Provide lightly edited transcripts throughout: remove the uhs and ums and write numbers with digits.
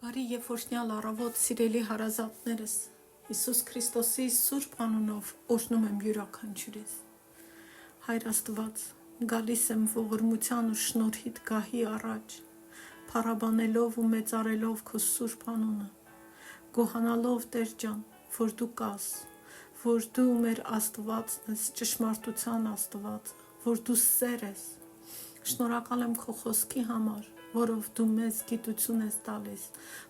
Բարի եւ օրհնյալ առավոտ, սիրելի հարազատներս, Հիսուս Քրիստոսի սուրբ անունով օրհնում եմ յուրաքանչյուրիս։ Հայր Աստված, գալիս եմ ողորմության ու շնորհիդ գահի առաջ, փառաբանելով ու մեծարելով քո սուրբ անունը, գոհանալով Տեր ջան, որ դու կաս, որ դու մեր Աստվածն ես, ճշմարտության Աստված, որ դու սեր ես։ Շնորհակալ եմ քո խոսքի համար, որով դու մեզ գիտություն ես տալիս,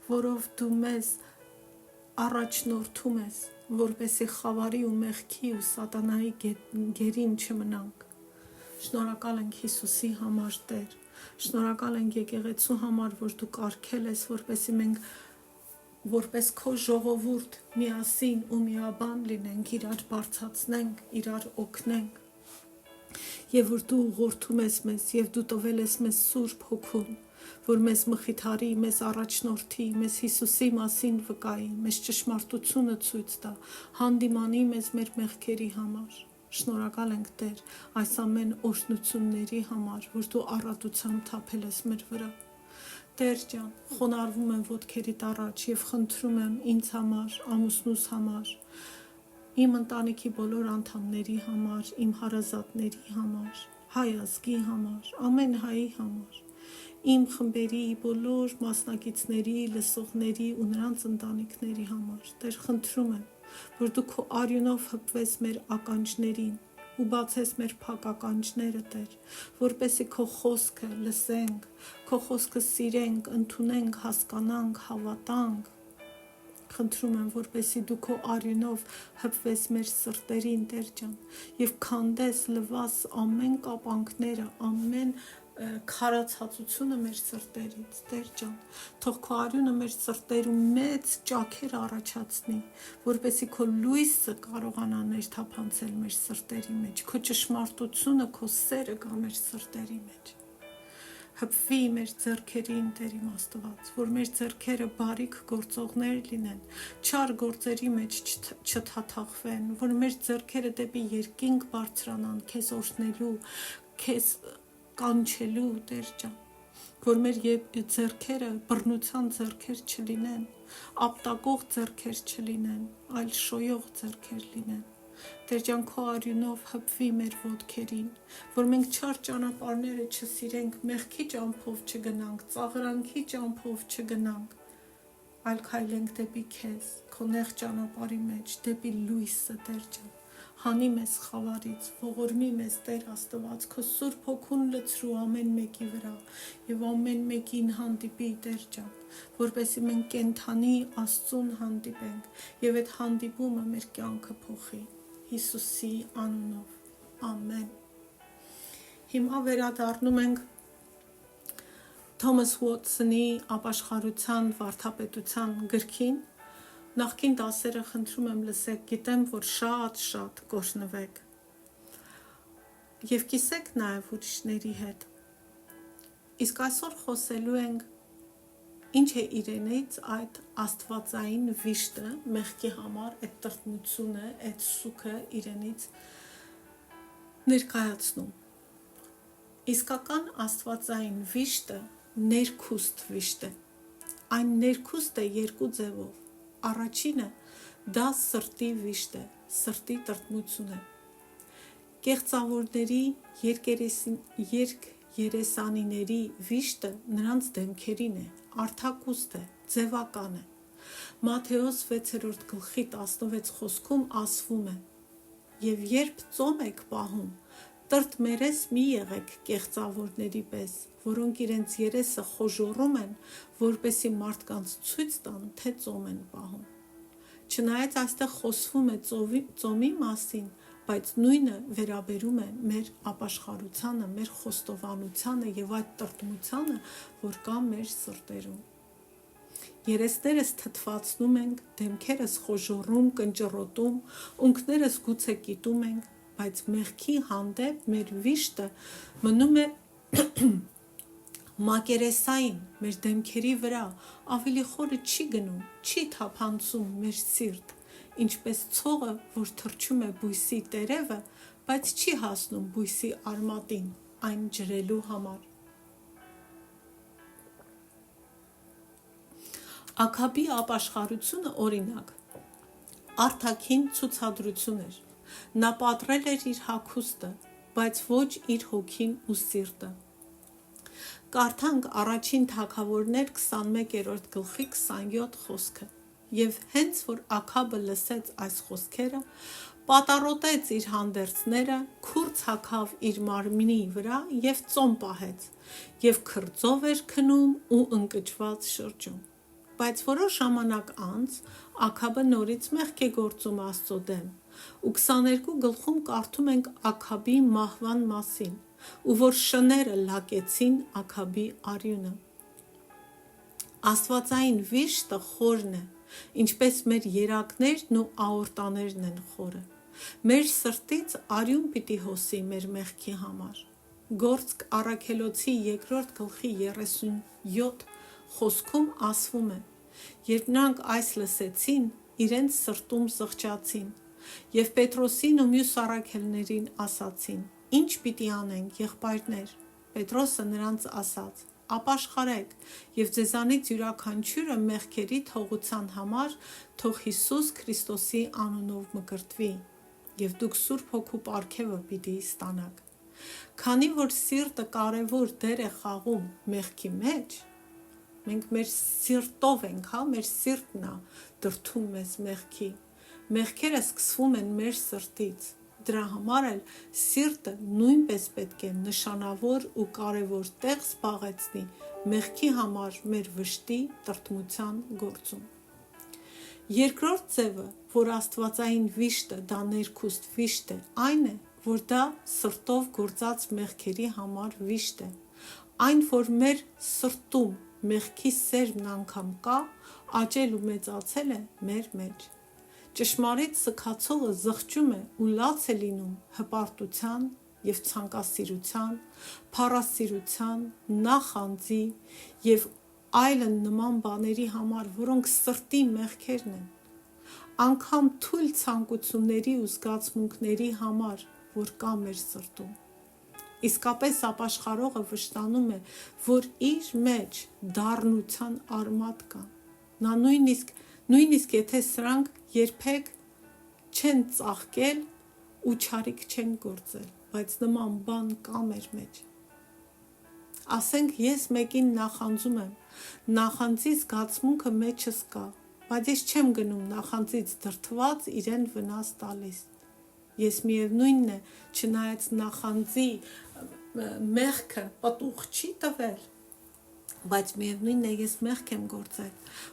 որով դու մեզ առաջնորդում ես, որպեսզի խավարի ու մեղքի ու սատանայի գերին չմնանք։ Շնորհակալ ենք Հիսուսի համար, Տեր։ Շնորհակալ ենք եկեղեցու համար, որ դու կարգել ես, որպեսզի մենք որպես քո ժողովուրդ միասին ու միաբան լինենք, իրար բարձրացնենք, իրար օգնենք։ Եվ որ դու ուղղորդում ես մեզ, եւ դու տվել ես մեզ Սուրբ Հոգուն, որ մեզ մխիթարի, մեզ առաջնորդի, մեզ Հիսուսի մասին վկայի, մեզ ճշմարտությունը ցույց տա, հանդիմանի մեզ մեր մեղքերի համար։ Շնորհակալ ենք Տեր այս ամեն օրհնությունների համար, որ դու առատությամբ թափել ես մեր վրա։ Տեր ջան, խոնարհվում եմ ոտքերիդ առաջ եւ խնդրում եմ ինձ համար, ամուսնուս համար, իմ ընտանիքի բոլոր անդամների համար, իմ հարազատների համար, հայ ազգի համար, ամեն հայի համար, իմ խմբերի բոլոր մասնակիցների, լսողների ու նրանց ընտանիքների համար։ Տեր, խնդրում եմ, որ դու քո արյունով հպվես մեր ականջներին ու բացես մեր փակ ականջները, Տեր, որպեսզի քո խոսքը լսենք, քո խոսքը սիրենք, ընդունենք, հասկանանք, հավատանք։ Խնդրում եմ, որպեսզի դու քո արյունով հպվես մեր սրտերին, Տեր ջան, եւ քանդես, լվաս ամեն կապանքները, ամեն քարացածությունը մեր սրտերից, Տեր ջան, թող քո արյունը մեր սրտերում մեծ ճաքեր առաջացնի, որպեսզի քո լույսը կարողանա ներթափանցել մեր սրտերի մեջ, քո ճշմարտությունը, քո սերը գա մեր սրտերի մեջ։ Հպվի մեր ձեռքերին, Տեր իմ Աստված, որ մեր ձեռքերը բարիք գործողներ լինեն, չար գործերի մեջ չթաթախվեն, որ մեր ձեռքերը դեպի երկինք բարձրանան, քեզ օրհնելու, քեզ կանչելու, Տեր ջան, որ մեր ձեռքերը բռնության ձեռքեր չլինեն, ապտակող ձեռքեր չլինեն, այլ շոյող ձեռքեր լինեն։ Տեր ջան, քո արյունով հպվի մեր ոտքերին, որ մենք չար ճանապարհները չսիրենք, մեղքի ճամփով չգնանք, ծաղրանքի ճամփով չգնանք, այլ քայլենք դեպի քեզ, քո նեղ ճանապարհի մեջ, դեպի լույսը, Տեր ջան։ Հանի մեզ խավարից, ողորմի մեզ, Տեր Աստված, քո Սուրբ Հոգուն լցրու ամեն մեկի վրա եւ ամեն մեկին հանդիպի, Տեր ջան, որպեսզի մենք կենթանի Աստծուն հանդիպենք եւ այդ հանդիպումը մեր կյանքը փոխի։ Հիսուսի անունով, ամեն։ Հիմա վերադառնում ենք Թոմաս Ուոթսոնի ապաշխարության վարդապետության գրքին։ Նախկին դասերը խնդրում եմ լսեք, գիտեմ, որ շատ կօրհնվեք։ Եվ կիսեք նաև ուրիշների հետ։ Իսկ այսօր խոսելու ենք ինչ է իրենից այդ աստվածային վիշտը, մեղքի համար, այդ տրտմությունը, այդ սուքը իրենից ներկայացնում։ Իսկական աստվածային վիշտը ներքուստ վիշտ է։ Այն ներքուստ է երկու ձևով։ Առաջինը դա սրտի վիշտ է, սրտի տրտմություն է։ Կեղծավորների, երեսանիների վիշտը նրանց դեմքերին է, արդակուստ է, ձևական է։ Մատթեոս 6-րդ գլխի 16 խոսքում ասվում է. «Եվ երբ ծոմ եք պահում, տրտմերես մի եղեք կեղծավորների պես, որոնք իրենց երեսը խոժոռում են, որպեսզի մարդկանց ցույց տան, թե ծոմ են պահում»։ Չնայած այստեղ խոսվում է ծոմի մասին, բայց նույնը վերաբերում է մեր ապաշխարությանը, մեր խոստովանությանը եւ այդ տրտմությանը, որ կա մեր սրտերում։ Երեսներս թթվածնում ենք, դեմքերս խոժոռում, կնճռոտում, ունքներս գուցե կիտում ենք, բայց մեղքի հանդեպ մեր վիշտը մնում է մակերեսային, մեր դեմքերի վրա ավելի խորը չի գնում, չի թափանցում մեր սիրտ, ինչպես ցողը, որ թռչում է բույսի տերևը, բայց չի հասնում բույսի արմատին, այն ջրելու համար։ Աքաբի ապաշխարությունը օրինակ արտաքին ցուցադրություն էր։ Նա պատռել էր իր հագուստը, բայց ոչ իր հոգին ու սիրտը։ Կարդանք առաջին Թագավորներ 21-րդ գլխի 27 խոսքը։ Եվ հենց որ Աքաբը լսեց այս խոսքերը, պատառոտեց իր հանդերձները, քուրձ հագավ իր մարմնի վրա եւ ծոմ պահեց, եւ քրձով էր քնում ու ընկճված շրջում։ Բայց որոշ ժամանակ անց Աքաբը նորից մեղք է գործում Աստծո դեմ, ու 22 գլխում կարդում ենք Աքաբի մահվան մասին, ու որ շները լակեցին Աքաբի արյունը։ Աստվածային վիշտը խորն է, ինչպես մեր երակներն ու աորտաներն են խորը։ Մեր սրտից արյուն պիտի հոսի մեր մեղքի համար։ Գործք Առաքելոցի 2-րդ գլխի 37 խոսքում ասվում է. երբ նրանք այս լսեցին, իրենց սրտում զղջացին, եւ Պետրոսին ու մյուս առաքելներին ասացին. Ինչ պիտի անենք, եղբայրներ։ Պետրոսը նրանց ասաց. ապաշխարեք եւ ձեզանից յուրաքանչյուրը մեղքերի թողության համար թող Հիսուս Քրիստոսի անունով մկրտվի, եւ դուք Սուրբ Հոգու պարգևը պիտի ստանաք։ Քանի որ սիրտը կարևոր դեր է խաղում մեղքի մեջ, մենք մեր սիրտով ենք, մեր սիրտն է դրդում մեզ մեղքի։ Մեղքերը սկսվում են մեր սրտից։ Դրա համար էլ սիրտը նույնպես պետք է նշանավոր ու կարևոր տեղ զբաղեցնի մեղքի համար մեր վշտի տրտմության գործում։ Երկրորդ ձևը, որ աստվածային վիշտը դա ներքուստ վիշտ է, այն է, որ դա սրտով գործած մեղքերի համար վիշտ է։ Այն, որ մեր սրտում մեղքի սերմն անգամ կա, աճել ու մեծացել է մեր մեջ։ Ճշմարիտ սգացողը զղջում է ու լաց է լինում հպարտության և ցանկասիրության, փառասիրության, նախանձի և այլն նման բաների համար, որոնք սրտի մեղքերն են, անգամ թույլ ցանկությունների ու զգացմունքների համար, որ կա մեր սրտում։ Իսկապես ապաշխարողը վշտանում է, որ իր մեջ դառնության արմատ կա։ Նա նույնիսկ եթե սրանք երբեք չեն ծաղկել ու չարիք չեն գործել, բայց նման բան կա մեր մեջ։ Ասենք ես մեկին նախանձում եմ, նախանձի զգացմունքը մեջս կա, բայց ես չեմ գնում նախանձից դրդված իրեն վնաս տալիս։ Ես միևնույնն է, չնայած նախանձի մեղքը պտուղ չի տվել, բայց միևնույնն է ես մեղք եմ գործել,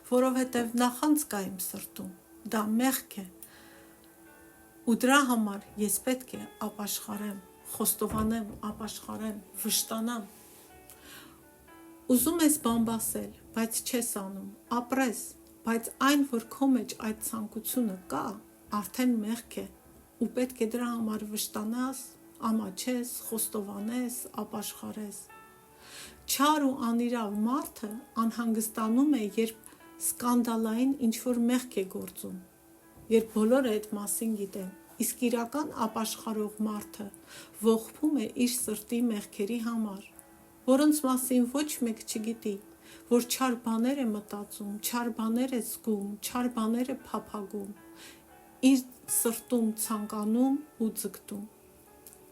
որովհետև նախանձ կա իմ սրտում, դա մեղք է, ու դրա համար ես պետք է ապաշխարեմ, խոստովանեմ, ապաշխարեմ, վշտանամ։ Ուզում ես բամբասել, բայց չես անում, ապրես, բայց այն, որ քո մեջ այդ ցանկությունը կա, արդեն մեղք է, ու պետք է դրա համար վշտանաս, ամաչես, խոստովանես, ապաշխարես։ Չար ու անիրավ մարդը անհանգստանում է, երբ սկանդալային ինչ-որ մեղք է գործում, երբ բոլորը այդ մասին գիտեն, իսկ իրական ապաշխարող մարդը ողբում է իր սրտի մեղքերի համար, որոնց մասին ոչ մեկ չգիտի, որ չար բաներ է մտածում, չար բաներ է զգում, չար բաներ է փափագում, իր սրտում ցանկանում ու ձգտում։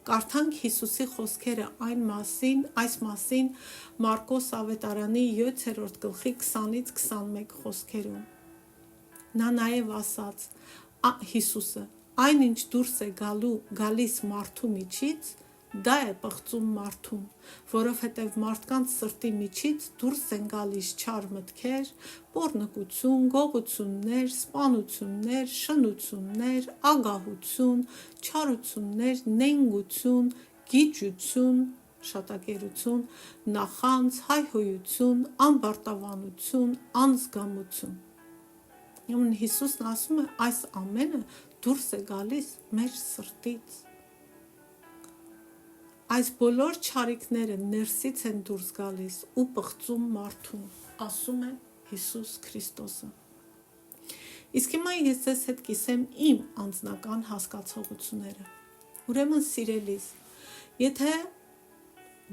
Կարդանք Հիսուսի խոսքերը այս մասին Մարկոս ավետարանի 7-րդ գլխի 20-ից 21 խոսքերում։ Նա նաև ասաց, Հիսուսը, այնինչ դուրս է գալիս մարդու միջից, դա է պղծում մարդուն, որովհետև մարդկանց սրտի միջից դուրս են գալիս չար մտքեր, պոռնկություն, գողություններ, սպանություններ, շնություններ, ագահություն, չարություններ, նենգություն, գիջություն, շատակերություն, նախանձ, հայհոյություն, ամբարտավանություն, անզգամություն։ Հիսուսն ասում է, այս ամենը դուրս է գալիս մեր սրտից։ Այս բոլոր չարիքները ներսից են դուրս գալիս ու պղծում մարդուն, ասում է Հիսուս Քրիստոսը։ Իսկ հիմա ես ձեզ հետ կիսեմ իմ անձնական հասկացողությունները։ Ուրեմն սիրելիս, եթե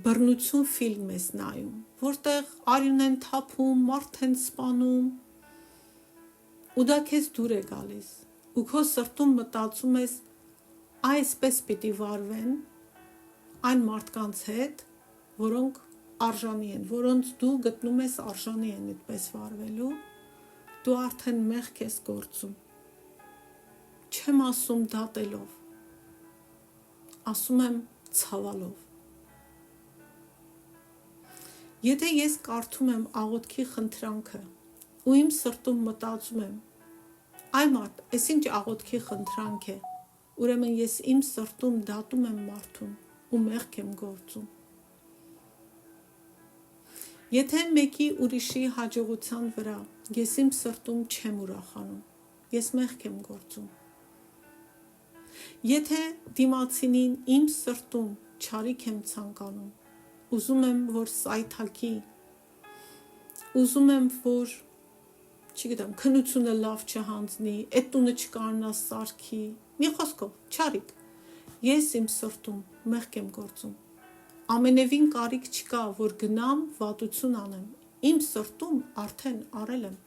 բռնություն ֆիլմ ես նայում, որտեղ արյուն են թափում, մարդ են սպանում, ու դա քեզ դուր է գալիս ու քո սրտում մտածում ես այսպես պիտի վարվեն այն մարդկանց հետ, որոնք արժանի են, որոնց դու գտնում ես արժանի են այդպես վարվելու, դու արդեն մեղք ես գործում։ Չեմ ասում դատելով, ասում եմ ցավալով։ Եթե ես կարդում եմ աղոթքի խնդրանքը ու իմ սրտում մտածում եմ, այ մարդ, այս ինչ աղոթքի խնդրանք է, ուրեմն ես իմ սրտում դատում եմ մարդուն ու մեղք եմ գործում։ Եթե մեկի ուրիշի հաջողության վրա ես իմ սրտում չեմ ուրախանում, ես մեղք եմ գործում։ Եթե դիմացինին իմ սրտում չարիք եմ ցանկանում, ուզում եմ, որ սայթակի, ուզում եմ, որ, չգիտեմ, քնությունը լավ չհանձնի, այդ տունը չկարողանա սարքի, մի խոսքով, չարիք, ես իմ սրտում մեղք եմ գործում։ Ամենևին կարիք չկա, որ գնամ վատություն անեմ, իմ սրտում արդեն արել եմ։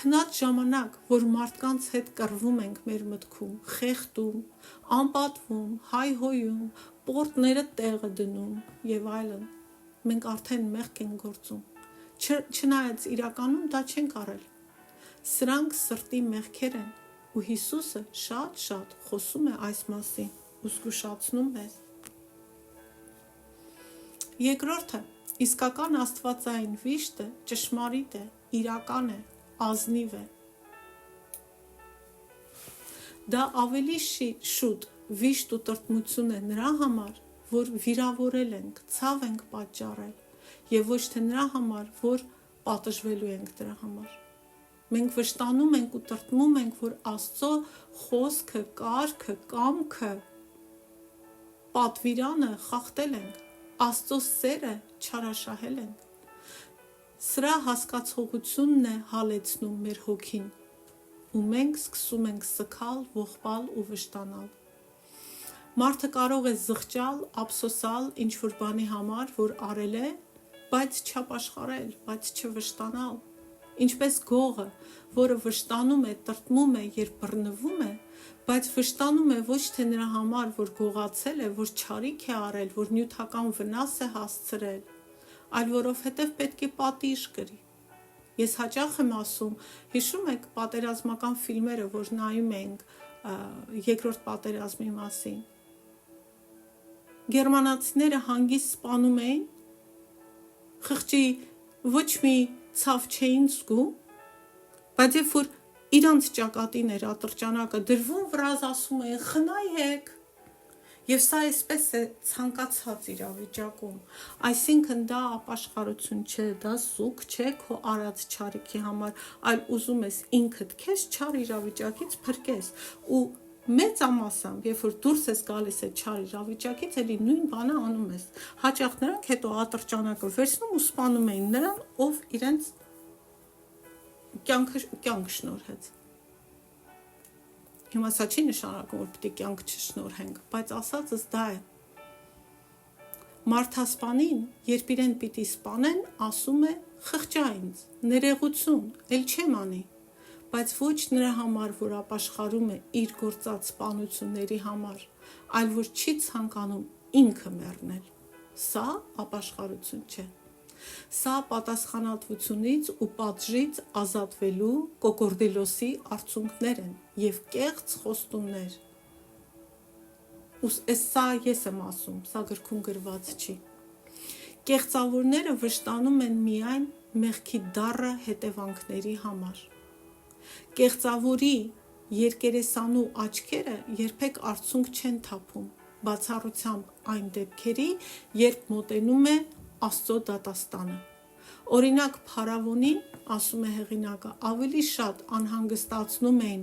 Քնած ժամանակ, որ մարդկանց հետ կռվում ենք մեր մտքում, խեղդում, անպատվում, հայհոյում, պորտները տեղը դնում եւ այլն, մենք արդեն մեղք ենք գործում։ Չնայած իրականում դա չենք արել։ Սրանք սրտի մեղքեր են ու Հիսուսը շատ խոսում է այս մասին ու զգուշացնում մեզ։ Երկրորդը, իսկական աստվածային վիշտը ճշմարիտ է, իրական է, ազնիվ է։ Դա ավելի շուտ վիշտ ու տրտմություն է նրա համար, որ վիրավորել ենք, ցավ ենք պատճառել, եւ ոչ թե նրա համար, որ պատժվելու ենք դրա համար։ Մենք վշտանում ենք ու տրտմում ենք, որ Աստծո խոսքը, կարգը, կամքը, պատվիրանը խախտել ենք, Աստծո սերը չարաշահել ենք։ Սրա հասկացողությունն է հալեցնում մեր հոգին, ու մենք սկսում ենք սգալ, ողբալ ու վշտանալ։ Մարդը կարող է զղջալ, ափսոսալ ինչ-որ բանի համար, որ արել է, բայց չապաշխարել, բայց չվշտանալ։ Ինչպես գողը, որը վշտանում է, տրտմում է, երբ բռնվում է, բայց վշտանում է ոչ թե նրա համար, որ գողացել է, որ չարիք է արել, որ նյութական վնաս է հասցրել, այլ որովհետև պետք է պատիժ կրի։ Ես հաճախ եմ ասում, հիշում եք պատերազմական ֆիլմերը, որ նայում ենք երկրորդ պատերազմի մասին։ Գերմանացիները հանգիստ սպանում էին, խղճի ոչ մի ցավ չէին զգում, բայց երբ որ իրանց ճակատին էր ատրճանակը դրվում, վրազ ասում էին խնայեք, եւ սա այսպես է ցանկացած իրավիճակում, այսինքն դա ապաշխարություն չէ, դա սուգ չէ քո արած չարիքի համար, այլ ուզում ես ինքդ քեզ չար իրավիճակից փրկես ու մեծամասամբ, երբ որ դուրս ես գալիս այդ չար իրավիճակից, էլի նույն բանը անում ես։ Հաճախ նրանք հետո ատրճանակը վերցնում ու սպանում էին նրան, ով իրենց կյանք շնորհեց։ Հիմա սա չի նշանակում, որ պիտի կյանք չշնորհենք, բայց ասածս դա է։ Մարդասպանին, երբ իրեն պիտի սպանեն, ասում է խղճա ինձ, ներողություն, էլ չեմ անի, բայց ոչ նրա համար, որ ապաշխարում է իր գործած սպանությունների համար, այլ որ չի ցանկանում ինքը մեռնել։ Սա ապաշխարություն չէ։ Սա պատասխանատվությունից ու պատժից ազատվելու կոկորդիլոսի արդյունքներ են եւ կեղծ խոստումներ։ Սա ես եմ ասում, սա գրքում գրված չի։ Կեղծավորները վշտանում են միայն մեղքի դառը հետևանքների համար։ Կեղծավորի երկերեսանու աչքերը երբեք արցունք չեն թափում, բացառությամբ այն դեպքերի, երբ մոտենում է Աստծո դատաստանը։ Օրինակ փարավոնին, ասում է հեղինակը, ավելի շատ անհանգստացնում էին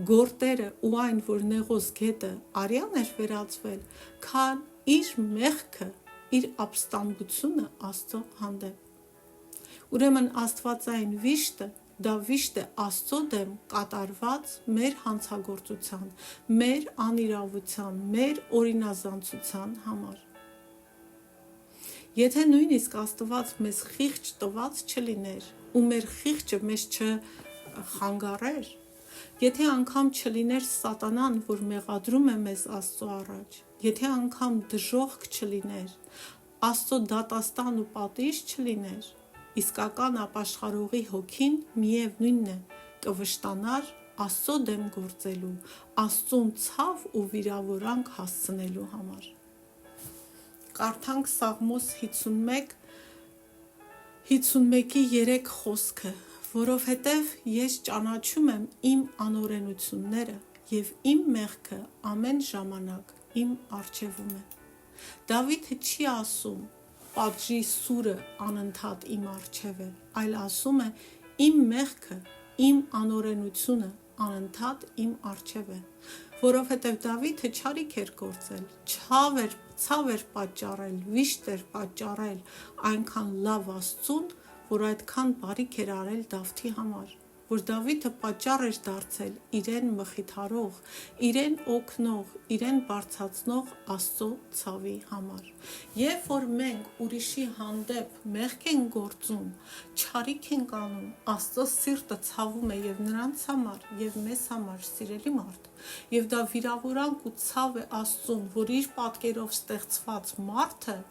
գորտերը ու այն, որ Նեղոս գետը արյան էր վերածվել, քան իր մեղքը, իր ապստամբությունը Աստծո հանդեպ։ Ուրեմն աստվածային վիշտը դա վիշտ է Աստծո դեմ կատարված մեր հանցագործության, մեր անիրավության, մեր օրինազանցության համար։ Եթե նույնիսկ Աստված մեզ խիղճ տված չլիներ ու մեր խիղճը մեզ չխանգարեր, եթե անգամ չլիներ սատանան, որ մեղադրում է մեզ Աստծո առաջ, եթե անգամ դժոխք չլիներ, Աստծո դատաստան ու պատիժ չլիներ, իսկական ապաշխարողի հոգին միևնույնն է կվշտանար Աստծո դեմ գործելու, Աստծուն ցավ ու վիրավորանք հասցնելու համար։ Կարդանք Սաղմոս 51-ի 3 խոսքը, որովհետև ես ճանաչում եմ իմ անօրենությունները և իմ մեղքը ամեն ժամանակ իմ առջևում է։ Դավիթը չի ասում պատժի սուրը անընդհատ իմ առջև է, այլ ասում է իմ մեղքը, իմ անօրենությունը անընդհատ իմ առջև է, որովհետև Դավիթը չարիք էր գործել, ցավ էր պատճառել, վիշտ էր պատճառել այնքան լավ Աստծուն, որ այդքան բարիք էր արել Դավթի համար, որ Դավիթը պատճառ էր դարձել իրեն մխիթարող, իրեն օգնող, իրեն բարձրացնող Աստծո ցավի համար։ Երբ որ մենք ուրիշի հանդեպ մեղք ենք գործում, չարիք ենք անում, Աստծո սիրտը ցավում է և նրանց համար, և մեզ համար, սիրելի մարդ, և դա վիրավորանք ու ցավ է Աստծուն, որ իր պատկերով ստեղծված մարդը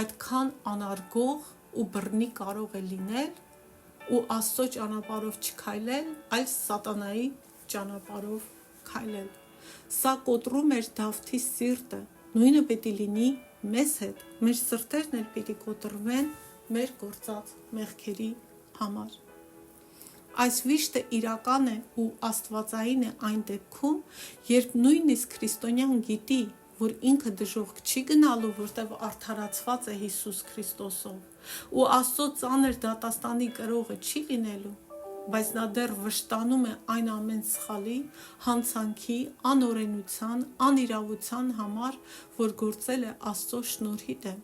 այդքան անարգող ու բռնի կարող է լինել ու Աստծո ճանապարհով չքայլել, այլ սատանայի ճանապարհով քայլել։ Սա կոտրում էր Դավթի սիրտը, նույնը պետք է լինի մեզ հետ, մեր սրտերն էլ պիտի կոտրվեն մեր գործած մեղքերի համար։ Այս վիշտը իրական է ու աստվածային է այն դեպքում, երբ նույնիսկ քրիստոնյան գիտի, որ ինքը դժոխք չի գնալու, որտեղ արդարացված է Հիսուս Քրիստոսով, ու Աստծո ծանր դատաստանի կրողը չի լինելու, բայց նա դեռ վշտանում է այն ամեն սխալի, հանցանքի, անօրենության, անիրավության համար, որ գործել է Աստծո շնորհի դեմ,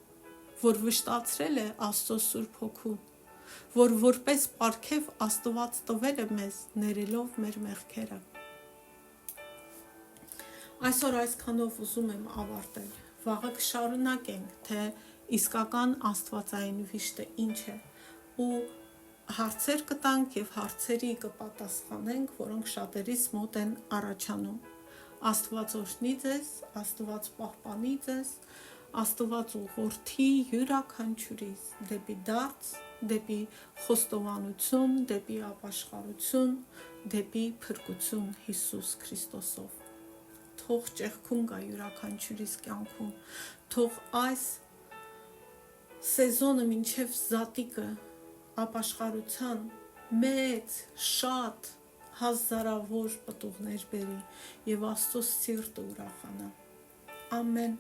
որ վշտացրել է Աստծո Սուրբ Հոգուն, որ որպես պարգև Աստված տվել է մեզ, ներելով մեր մեղքերը։ Այսօր այսքանով ուզում եմ ավարտել, վաղը կշարունակենք, թե իսկական աստվածային վիշտը ինչ է, ու հարցեր կտանք և հարցերի կպատասխանենք, որոնք շատերիս մոտ են առաջանում։ Աստված օրհնի ձեզ, Աստված պահպանի ձեզ, Աստված ուղղորդի յուրաքանչյուրիս դեպի դարձ, դեպի խոստովանություն, դեպի ապաշխարություն, դեպի փրկություն Հիսուս Քրիստոսով։ Թող ճեղքում գա յուրաքանչյուրիս կյանքում, թող այս սեզոնը մինչև զատիկը ապաշխարության մեծ, շատ, հազարավոր պտուղներ բերի և Աստծո սիրտը ուրախանա։ Ամեն։